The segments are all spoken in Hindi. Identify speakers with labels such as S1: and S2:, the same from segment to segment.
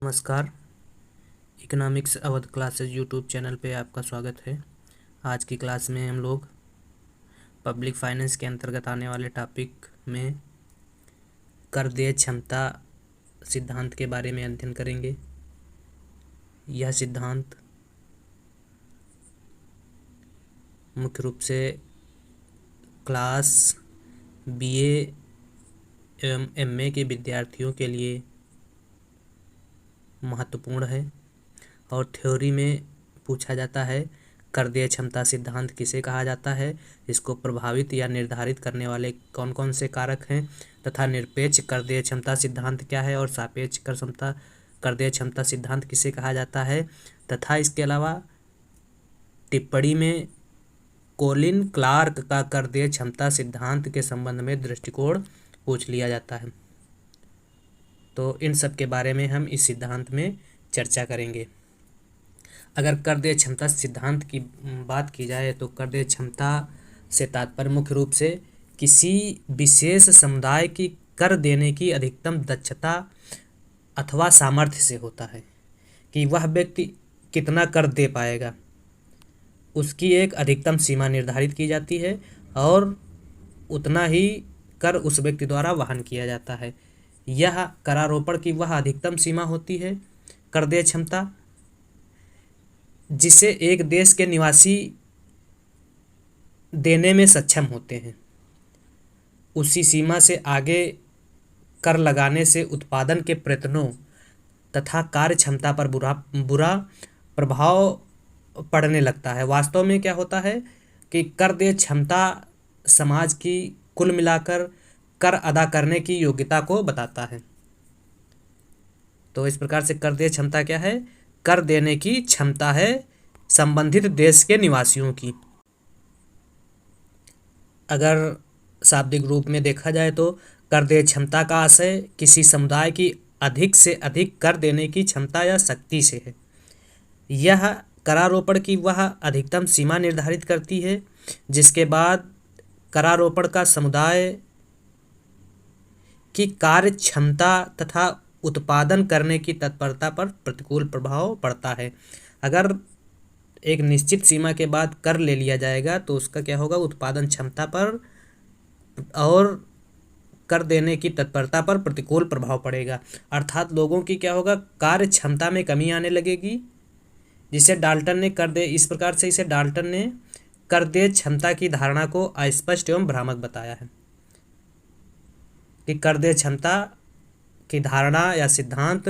S1: नमस्कार। Economics Awadh classes YouTube channel पे आपका स्वागत है। आज की क्लास में हम लोग पब्लिक फाइनेंस के अंतर्गत आने वाले टॉपिक में कर देय क्षमता सिद्धांत के बारे में अध्ययन करेंगे। यह सिद्धांत मुख्य रूप से क्लास बीए एवं एमए के विद्यार्थियों के लिए महत्वपूर्ण है और थ्योरी में पूछा जाता है कर देय क्षमता सिद्धांत किसे कहा जाता है, इसको प्रभावित या निर्धारित करने वाले कौन कौन से कारक हैं तथा निरपेक्ष कर देय क्षमता सिद्धांत क्या है और सापेक्ष कर देय क्षमता सिद्धांत किसे कहा जाता है तथा इसके अलावा टिप्पणी में कोलिन क्लार्क का कर देय क्षमता सिद्धांत के संबंध में दृष्टिकोण पूछ लिया जाता है। तो इन सब के बारे में हम इस सिद्धांत में चर्चा करेंगे। अगर कर देय क्षमता सिद्धांत की बात की जाए तो कर देय क्षमता से तात्पर्य मुख्य रूप से किसी विशेष समुदाय की कर देने की अधिकतम दक्षता अथवा सामर्थ्य से होता है कि वह व्यक्ति कितना कर दे पाएगा। उसकी एक अधिकतम सीमा निर्धारित की जाती है और उतना ही कर उस व्यक्ति द्वारा वहन किया जाता है। यह करारोपण की वह अधिकतम सीमा होती है कर देय क्षमता जिसे एक देश के निवासी देने में सक्षम होते हैं। उसी सीमा से आगे कर लगाने से उत्पादन के प्रयत्नों तथा कार्य क्षमता पर बुरा प्रभाव पड़ने लगता है। वास्तव में क्या होता है कि कर देय क्षमता समाज की कुल मिलाकर कर अदा करने की योग्यता को बताता है। तो इस प्रकार से कर देय क्षमता क्या है? कर देने की क्षमता है संबंधित देश के निवासियों की। अगर शाब्दिक रूप में देखा जाए तो कर देय क्षमता का आशय किसी समुदाय की अधिक से अधिक कर देने की क्षमता या शक्ति से है। यह करारोपण की वह अधिकतम सीमा निर्धारित करती है जिसके बाद करारोपण का समुदाय की कार्य क्षमता तथा उत्पादन करने की तत्परता पर प्रतिकूल प्रभाव पड़ता है। अगर एक निश्चित सीमा के बाद कर ले लिया जाएगा तो उसका क्या होगा? उत्पादन क्षमता पर और कर देने की तत्परता पर प्रतिकूल प्रभाव पड़ेगा। अर्थात लोगों की क्या होगा? कार्य क्षमता में कमी आने लगेगी, जिसे डाल्टन ने इस प्रकार से इसे डाल्टन ने कर देय क्षमता की धारणा को अस्पष्ट एवं भ्रामक बताया है कि कर देय क्षमता की धारणा या सिद्धांत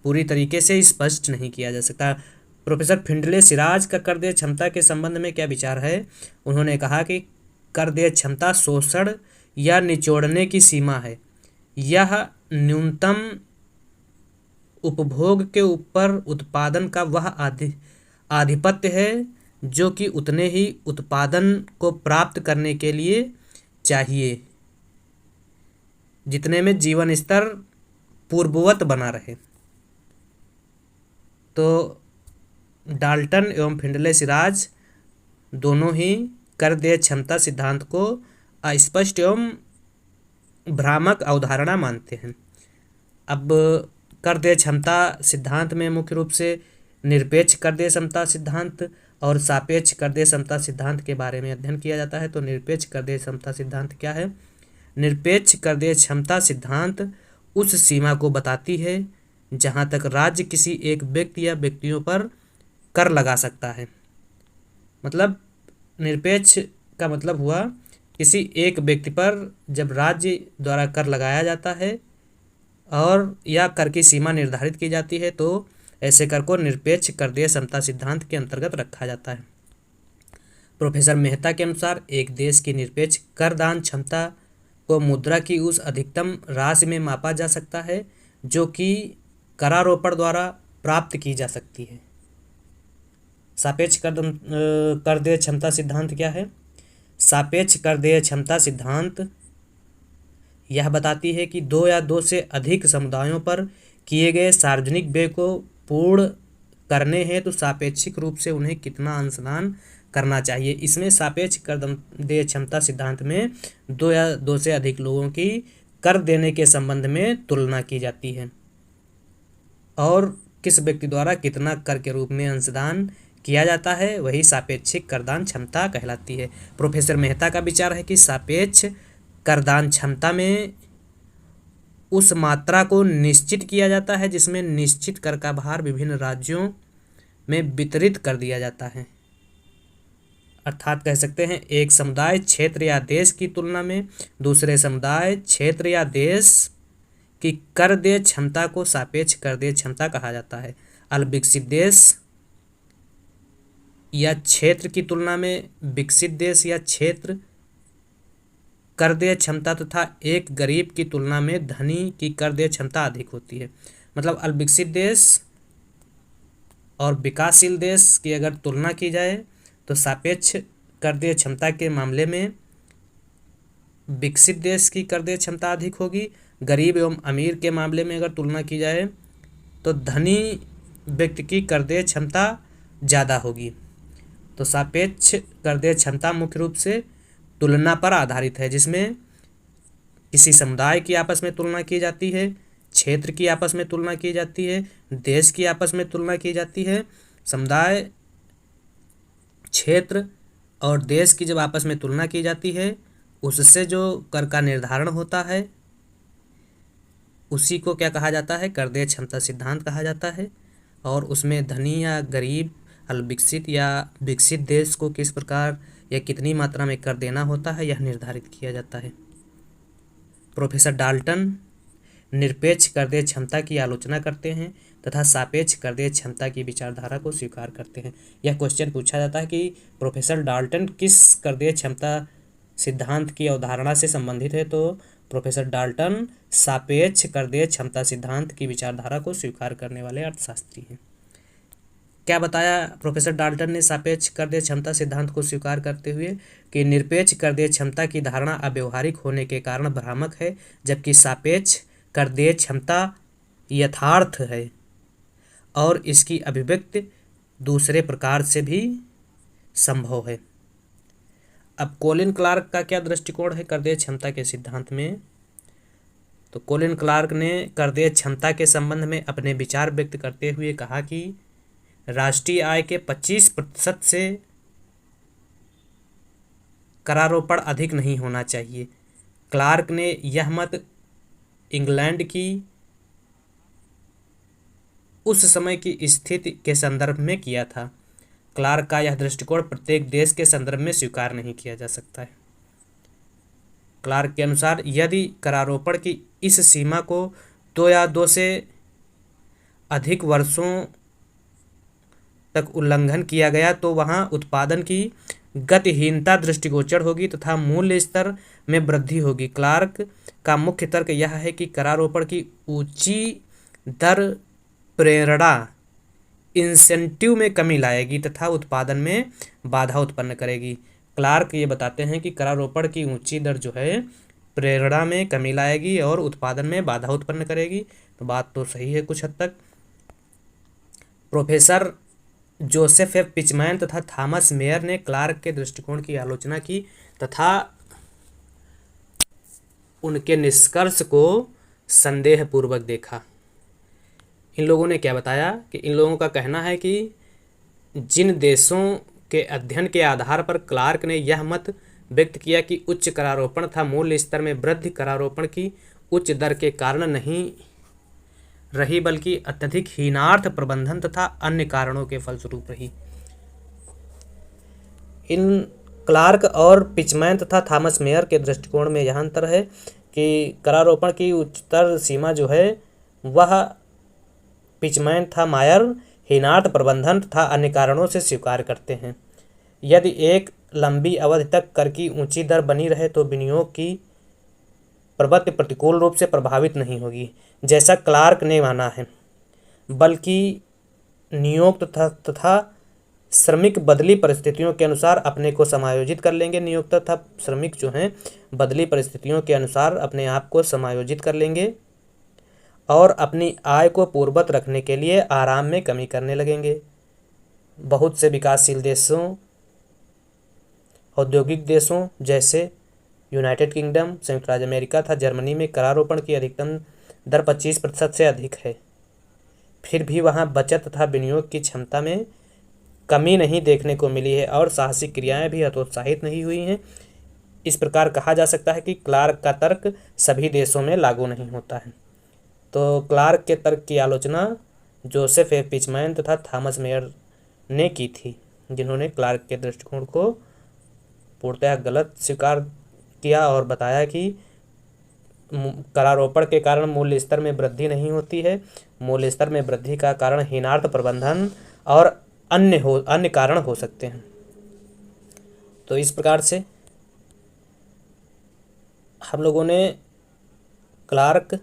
S1: पूरी तरीके से स्पष्ट नहीं किया जा सकता। प्रोफेसर फिंडले सिराज का कर देय क्षमता के संबंध में क्या विचार है? उन्होंने कहा कि कर देय क्षमता शोषण या निचोड़ने की सीमा है। यह न्यूनतम उपभोग के ऊपर उत्पादन का वह आधिपत्य है जो कि उतने ही उत्पादन को प्राप्त करने के लिए चाहिए जितने में जीवन स्तर पूर्ववत बना रहे। तो डाल्टन एवं फिंडले सिराज दोनों ही कर देय क्षमता सिद्धांत को अस्पष्ट एवं भ्रामक अवधारणा मानते हैं। अब कर देय क्षमता सिद्धांत में मुख्य रूप से निरपेक्ष कर देय क्षमता सिद्धांत और सापेक्ष कर देय क्षमता सिद्धांत के बारे में अध्ययन किया जाता है। तो निरपेक्ष कर देय क्षमता सिद्धांत क्या है? निरपेक्ष कर देय क्षमता सिद्धांत उस सीमा को बताती है जहां तक राज्य किसी एक व्यक्ति या व्यक्तियों पर कर लगा सकता है। मतलब निरपेक्ष का मतलब हुआ किसी एक व्यक्ति पर जब राज्य द्वारा कर लगाया जाता है और या कर की सीमा निर्धारित की जाती है तो ऐसे कर को निरपेक्ष कर देय क्षमता सिद्धांत के अंतर्गत रखा जाता है। प्रोफेसर मेहता के अनुसार एक देश की निरपेक्ष करदान क्षमता को मुद्रा की उस अधिकतम राशि में मापा जा सकता है जो कि करारोपण द्वारा प्राप्त की जा सकती है। सापेक्ष कर देय क्षमता सिद्धांत क्या है? सापेक्ष कर देय क्षमता सिद्धांत यह बताती है कि दो या दो से अधिक समुदायों पर किए गए सार्वजनिक व्यय को पूर्ण करने हैं तो सापेक्षिक रूप से उन्हें कितना अंशदान करना चाहिए। इसमें सापेक्ष कर देय क्षमता सिद्धांत में दो या दो से अधिक लोगों की कर देने के संबंध में तुलना की जाती है और किस व्यक्ति द्वारा कितना कर के रूप में अंशदान किया जाता है, वही सापेक्षिक करदान क्षमता कहलाती है। प्रोफेसर मेहता का विचार है कि सापेक्ष करदान क्षमता में उस मात्रा को निश्चित किया जाता है जिसमें निश्चित कर का भार विभिन्न राज्यों में वितरित कर दिया जाता है। अर्थात कह सकते हैं एक समुदाय क्षेत्र या देश की तुलना में दूसरे समुदाय क्षेत्र या देश की कर देय क्षमता को सापेक्ष कर देय क्षमता कहा जाता है। अल्पविकसित देश या क्षेत्र की तुलना में विकसित देश या क्षेत्र कर देय क्षमता तथा एक गरीब की तुलना में धनी की कर देय क्षमता अधिक होती है। मतलब अल्पविकसित देश और विकासशील देश की अगर तुलना की जाए तो सापेक्ष कर देय क्षमता के मामले में विकसित देश की कर देय क्षमता अधिक होगी। गरीब एवं अमीर के मामले में अगर तुलना की जाए तो धनी व्यक्ति की कर देय क्षमता ज़्यादा होगी। तो सापेक्ष कर देय क्षमता मुख्य रूप से तुलना पर आधारित है, जिसमें किसी समुदाय की आपस में तुलना की जाती है, क्षेत्र की आपस में तुलना की जाती है, देश की आपस में तुलना की जाती है। समुदाय, क्षेत्र और देश की जब आपस में तुलना की जाती है उससे जो कर का निर्धारण होता है उसी को क्या कहा जाता है, कर देय क्षमता सिद्धांत कहा जाता है। और उसमें धनी या गरीब, अल्पविकसित या विकसित देश को किस प्रकार या कितनी मात्रा में कर देना होता है यह निर्धारित किया जाता है। प्रोफेसर डाल्टन निरपेक्ष कर देय क्षमता की आलोचना करते हैं तथा सापेक्ष कर देय क्षमता की विचारधारा को स्वीकार करते हैं। यह क्वेश्चन पूछा जाता है कि प्रोफेसर डाल्टन किस कर देय क्षमता सिद्धांत की अवधारणा से संबंधित है, तो प्रोफेसर डाल्टन सापेक्ष कर देय क्षमता सिद्धांत की विचारधारा को स्वीकार करने वाले अर्थशास्त्री हैं। क्या बताया प्रोफेसर डाल्टन ने सापेक्ष कर देय क्षमता सिद्धांत को स्वीकार करते हुए कि निरपेक्ष कर देय क्षमता की धारणा अव्यवहारिक होने के कारण भ्रामक है, जबकि सापेक्ष कर देय क्षमता यथार्थ है और इसकी अभिव्यक्ति दूसरे प्रकार से भी संभव है। अब कोलिन क्लार्क का क्या दृष्टिकोण है कर देय क्षमता के सिद्धांत में, तो कोलिन क्लार्क ने कर देय क्षमता के संबंध में अपने विचार व्यक्त करते हुए कहा कि राष्ट्रीय आय के 25% से करारोपण अधिक नहीं होना चाहिए। क्लार्क ने यह मत इंग्लैंड की उस समय की स्थिति के संदर्भ में किया था। क्लार्क का यह दृष्टिकोण प्रत्येक देश के संदर्भ में स्वीकार नहीं किया जा सकता है। क्लार्क के अनुसार यदि करारोपण की इस सीमा को 2 या 2 से अधिक वर्षों तक उल्लंघन किया गया तो वहां उत्पादन की गतिहीनता दृष्टिगोचर होगी तथा मूल्य स्तर में वृद्धि होगी। क्लार्क का मुख्य तर्क यह है कि करारोपण की ऊंची दर प्रेरणा इंसेंटिव में कमी लाएगी तथा उत्पादन में बाधा उत्पन्न करेगी। क्लार्क ये बताते हैं कि करारोपण की ऊंची दर जो है प्रेरणा में कमी लाएगी और उत्पादन में बाधा उत्पन्न करेगी। तो बात तो सही है कुछ हद तक। प्रोफेसर जोसेफ एफ पिचमैन तथा थॉमस मेयर ने क्लार्क के दृष्टिकोण की आलोचना की तथा उनके निष्कर्ष को संदेहपूर्वक देखा। इन लोगों ने क्या बताया कि इन लोगों का कहना है कि जिन देशों के अध्ययन के आधार पर क्लार्क ने यह मत व्यक्त किया कि उच्च करारोपण तथा मूल्य स्तर में वृद्धि करारोपण की उच्च दर के कारण नहीं रही बल्कि अत्यधिक हीनार्थ प्रबंधन तथा अन्य कारणों के फलस्वरूप रही। इन क्लार्क और पिचमैन तथा थॉमस मेयर के दृष्टिकोण में यह अंतर है कि करारोपण की उच्चतर सीमा जो है वह पिचमैन तथा मायर हीनार्थ प्रबंधन तथा अन्य कारणों से स्वीकार करते हैं। यदि एक लंबी अवधि तक कर की ऊंची दर बनी रहे तो विनियोग की प्रवृत्ति प्रतिकूल रूप से प्रभावित नहीं होगी जैसा क्लार्क ने माना है, बल्कि नियोग तथा श्रमिक बदली परिस्थितियों के अनुसार अपने को समायोजित कर लेंगे। नियोक्ता तथा श्रमिक जो हैं बदली परिस्थितियों के अनुसार अपने आप को समायोजित कर लेंगे और अपनी आय को पूर्ववत रखने के लिए आराम में कमी करने लगेंगे। बहुत से विकासशील देशों, औद्योगिक देशों जैसे यूनाइटेड किंगडम, संयुक्त राज्य अमेरिका तथा जर्मनी में करारोपण की अधिकतम दर 25% से अधिक है। फिर भी वहाँ बचत तथा विनियोग की क्षमता में कमी नहीं देखने को मिली है और साहसिक क्रियाएं भी हतोत्साहित नहीं हुई हैं। इस प्रकार कहा जा सकता है कि क्लार्क का तर्क सभी देशों में लागू नहीं होता है। तो क्लार्क के तर्क की आलोचना जोसेफ ए पिचमैन तथा थॉमस मेयर ने की थी, जिन्होंने क्लार्क के दृष्टिकोण को पूर्णतः गलत स्वीकार किया और बताया कि करारोपण के कारण मूल्य स्तर में वृद्धि नहीं होती है। मूल्य स्तर में वृद्धि का कारण हीनार्थ प्रबंधन और अन्य कारण हो सकते हैं। तो इस प्रकार से हम लोगों ने क्लार्क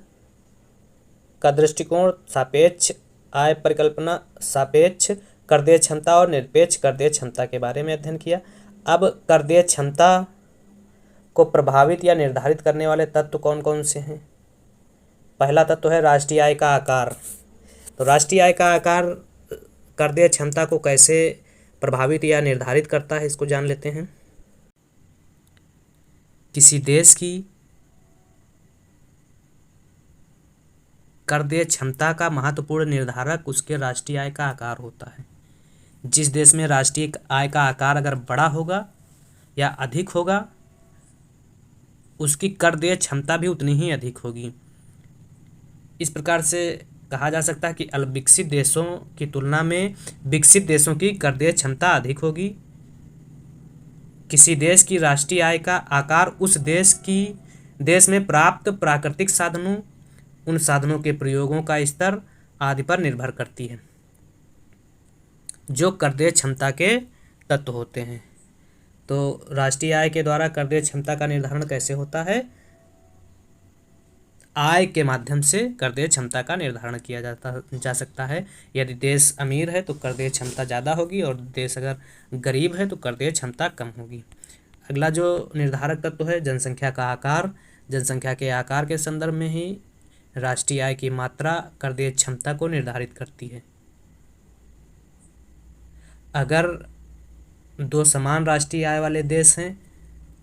S1: का दृष्टिकोण, सापेक्ष आय परिकल्पना, सापेक्ष कर देय क्षमता और निरपेक्ष कर देय क्षमता के बारे में अध्ययन किया। अब कर देय क्षमता को प्रभावित या निर्धारित करने वाले तत्व कौन कौन से हैं। पहला तत्व है राष्ट्रीय आय का आकार। तो राष्ट्रीय आय का आकार कर देय क्षमता को कैसे प्रभावित या निर्धारित करता है, इसको जान लेते हैं। किसी देश की कर देय क्षमता का महत्वपूर्ण निर्धारक उसके राष्ट्रीय आय का आकार होता है। जिस देश में राष्ट्रीय आय का आकार अगर बड़ा होगा या अधिक होगा, उसकी कर देय क्षमता भी उतनी ही अधिक होगी। इस प्रकार से कहा जा सकता है कि अल्पविकसित देशों की तुलना में विकसित देशों की कर देय क्षमता अधिक होगी। किसी देश की राष्ट्रीय आय का आकार उस देश में प्राप्त प्राकृतिक साधनों, उन साधनों के प्रयोगों का स्तर आदि पर निर्भर करती है, जो कर देय क्षमता के तत्व होते हैं। तो राष्ट्रीय आय के द्वारा कर देय क्षमता का निर्धारण कैसे होता है? आय के माध्यम से कर देय क्षमता का निर्धारण किया जा सकता है। यदि देश अमीर है तो कर देय क्षमता ज़्यादा होगी और देश अगर गरीब है तो कर देय क्षमता कम होगी। अगला जो निर्धारक तत्व है जनसंख्या का आकार। जनसंख्या के आकार के संदर्भ में ही राष्ट्रीय आय की मात्रा कर देय क्षमता को निर्धारित करती है। अगर दो समान राष्ट्रीय आय वाले देश हैं,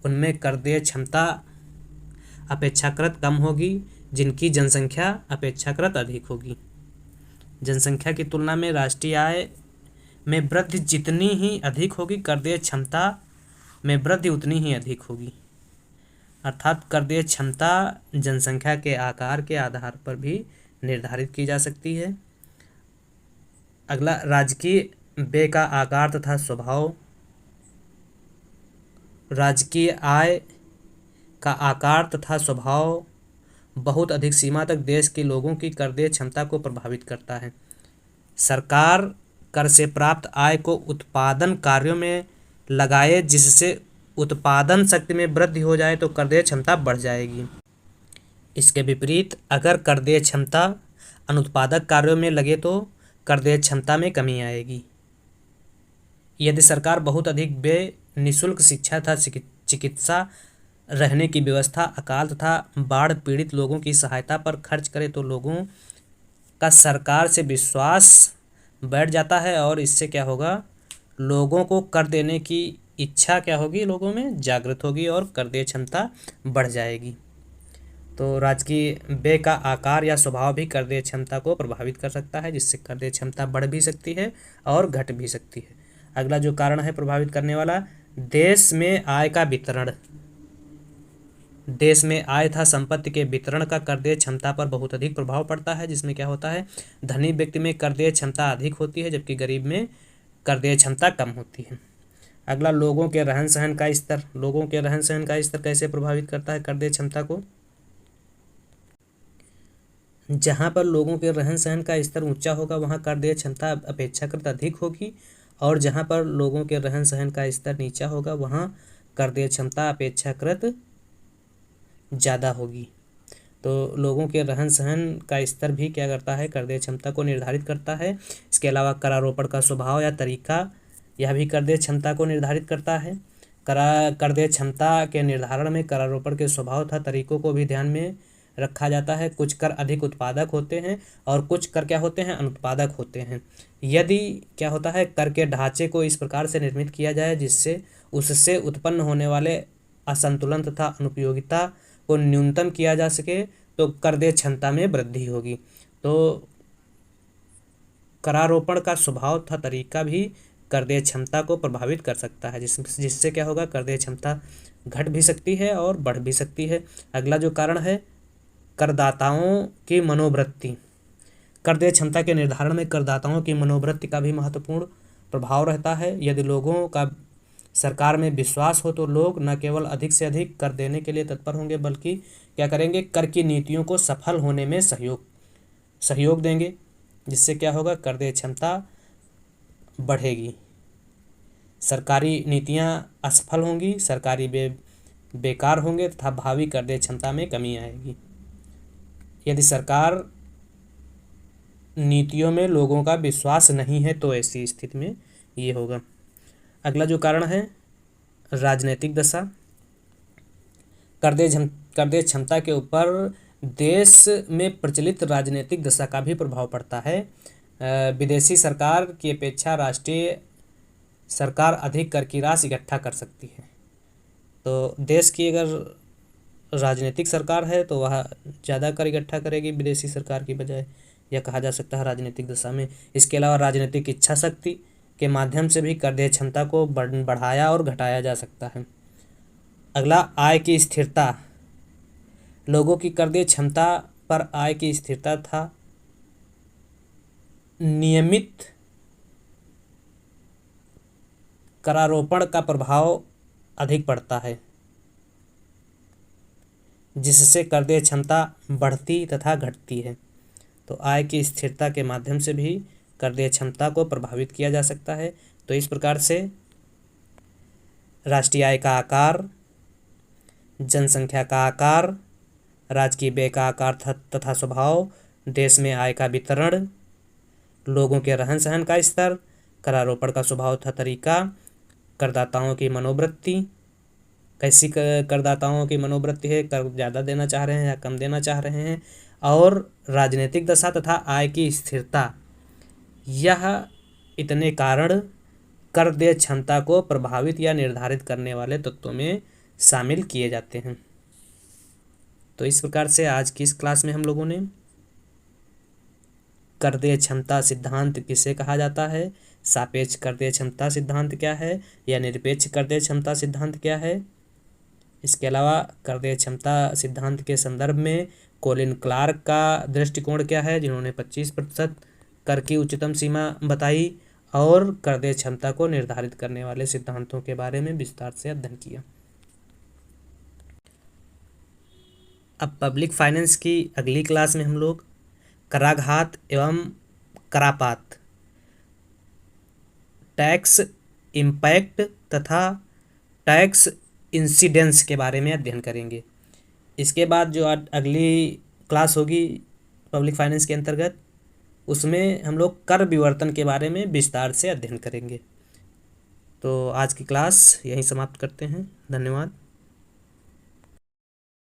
S1: उनमें कर देय क्षमता अपेक्षाकृत कम होगी, जिनकी जनसंख्या अपेक्षाकृत अधिक होगी। जनसंख्या की तुलना में राष्ट्रीय आय में वृद्धि जितनी ही अधिक होगी, कर देय क्षमता में वृद्धि उतनी ही अधिक होगी। अर्थात कर देय क्षमता जनसंख्या के आकार के आधार पर भी निर्धारित की जा सकती है। अगला राजकीय व्यय का आकार तथा स्वभाव। राजकीय आय का आकार तथा स्वभाव बहुत अधिक सीमा तक देश के लोगों की कर देय क्षमता को प्रभावित करता है। सरकार कर से प्राप्त आय को उत्पादन कार्यों में लगाए, जिससे उत्पादन शक्ति में वृद्धि हो जाए तो कर देय क्षमता बढ़ जाएगी। इसके विपरीत अगर कर देय क्षमता अनुत्पादक कार्यों में लगे तो कर देय क्षमता में कमी आएगी। यदि सरकार बहुत अधिक व्यय निःशुल्क शिक्षा तथा चिकित्सा, रहने की व्यवस्था, अकाल तथा बाढ़ पीड़ित लोगों की सहायता पर खर्च करे तो लोगों का सरकार से विश्वास बैठ जाता है और इससे क्या होगा, लोगों को कर देने की इच्छा क्या होगी, लोगों में जागृत होगी और कर देय क्षमता बढ़ जाएगी। तो राजकीय व्यय का आकार या स्वभाव भी कर देय क्षमता को प्रभावित कर सकता है, जिससे कर देय क्षमता बढ़ भी सकती है और घट भी सकती है। अगला जो कारण है प्रभावित करने वाला, देश में आय का वितरण। देश में आय तथा संपत्ति के वितरण का कर देय क्षमता पर बहुत अधिक प्रभाव पड़ता है, जिसमें क्या होता है, धनी व्यक्ति में कर देय क्षमता अधिक होती है जबकि गरीब में कर देय क्षमता कम होती है। अगला लोगों के रहन सहन का स्तर। लोगों के रहन सहन का स्तर कैसे प्रभावित करता है कर देय क्षमता को? जहाँ पर लोगों के रहन सहन का स्तर ऊंचा होगा वहाँ कर देय क्षमता अपेक्षाकृत अधिक होगी, और जहाँ पर लोगों के रहन सहन का स्तर नीचा होगा वहाँ कर देय क्षमता अपेक्षाकृत ज़्यादा होगी। तो लोगों के रहन सहन का स्तर भी क्या करता है, कर देय क्षमता को निर्धारित करता है। इसके अलावा करारोपण का स्वभाव या तरीका, यह भी कर देय क्षमता को निर्धारित करता है। कर देय क्षमता के निर्धारण में करारोपण के स्वभाव तथा तरीकों को भी ध्यान में रखा जाता है। कुछ कर अधिक उत्पादक होते हैं और कुछ कर क्या होते हैं, अनुत्पादक होते हैं। यदि क्या होता है, कर के ढांचे को इस प्रकार से निर्मित किया जाए जिससे उससे उत्पन्न होने वाले असंतुलन तथा अनुपयोगिता को न्यूनतम किया जा सके तो कर देय क्षमता में वृद्धि होगी। तो करारोपण का स्वभाव तथा तरीका भी कर देय क्षमता को प्रभावित कर सकता है, जिससे क्या होगा, कर देय क्षमता घट भी सकती है और बढ़ भी सकती है। अगला जो कारण है, करदाताओं की मनोवृत्ति। कर देय क्षमता के निर्धारण में करदाताओं की मनोवृत्ति का भी महत्वपूर्ण प्रभाव रहता है। यदि लोगों का सरकार में विश्वास हो तो लोग न केवल अधिक से अधिक कर देने के लिए तत्पर होंगे, बल्कि क्या करेंगे, कर की नीतियों को सफल होने में सहयोग देंगे, जिससे क्या होगा, कर देय क्षमता बढ़ेगी। सरकारी नीतियां असफल होंगी, सरकारी बेकार होंगे तथा भावी कर देय क्षमता में कमी आएगी। यदि सरकार नीतियों में लोगों का विश्वास नहीं है तो ऐसी स्थिति में ये होगा। अगला जो कारण है, राजनीतिक दशा। कर देय क्षमता के ऊपर देश में प्रचलित राजनीतिक दशा का भी प्रभाव पड़ता है। विदेशी सरकार की अपेक्षा राष्ट्रीय सरकार अधिक कर की राशि इकट्ठा कर सकती है। तो देश की अगर राजनीतिक सरकार है तो वह ज़्यादा कर इकट्ठा करेगी विदेशी सरकार की बजाय, यह कहा जा सकता है राजनीतिक दशा में। इसके अलावा राजनीतिक इच्छा शक्ति के माध्यम से भी कर देय क्षमता को बढ़ाया और घटाया जा सकता है। अगला, आय की स्थिरता। लोगों की कर देय क्षमता पर आय की स्थिरता तथा नियमित करारोपण का प्रभाव अधिक पड़ता है, जिससे कर देय क्षमता बढ़ती तथा घटती है। तो आय की स्थिरता के माध्यम से भी कर देय क्षमता को प्रभावित किया जा सकता है। तो इस प्रकार से राष्ट्रीय आय का आकार, जनसंख्या का आकार, राजकीय व्यय का आकार तथा स्वभाव, देश में आय का वितरण, लोगों के रहन सहन का स्तर, करारोपण का स्वभाव तथा तरीका, करदाताओं की मनोवृत्ति, कैसी करदाताओं की मनोवृत्ति है, कर ज़्यादा देना चाह रहे हैं या कम देना चाह रहे हैं, और राजनीतिक दशा तथा आय की स्थिरता, यह इतने कारण कर देय क्षमता को प्रभावित या निर्धारित करने वाले तत्वों में शामिल किए जाते हैं। तो इस प्रकार से आज की इस क्लास में हम लोगों ने कर देय क्षमता सिद्धांत किसे कहा जाता है, सापेक्ष कर देय क्षमता सिद्धांत क्या है, या निरपेक्ष कर देय क्षमता सिद्धांत क्या है, इसके अलावा कर देय क्षमता सिद्धांत के संदर्भ में कोलिन क्लार्क का दृष्टिकोण क्या है, जिन्होंने 25% कर की उच्चतम सीमा बताई, और कर देय क्षमता को निर्धारित करने वाले सिद्धांतों के बारे में विस्तार से अध्ययन किया। अब पब्लिक फाइनेंस की अगली क्लास में हम लोग कराघात एवं करापात, टैक्स इम्पैक्ट तथा टैक्स इंसिडेंस के बारे में अध्ययन करेंगे। इसके बाद जो अगली क्लास होगी पब्लिक फाइनेंस के अंतर्गत, उसमें हम लोग कर विवर्तन के बारे में विस्तार से अध्ययन करेंगे। तो आज की क्लास यहीं समाप्त करते हैं। धन्यवाद।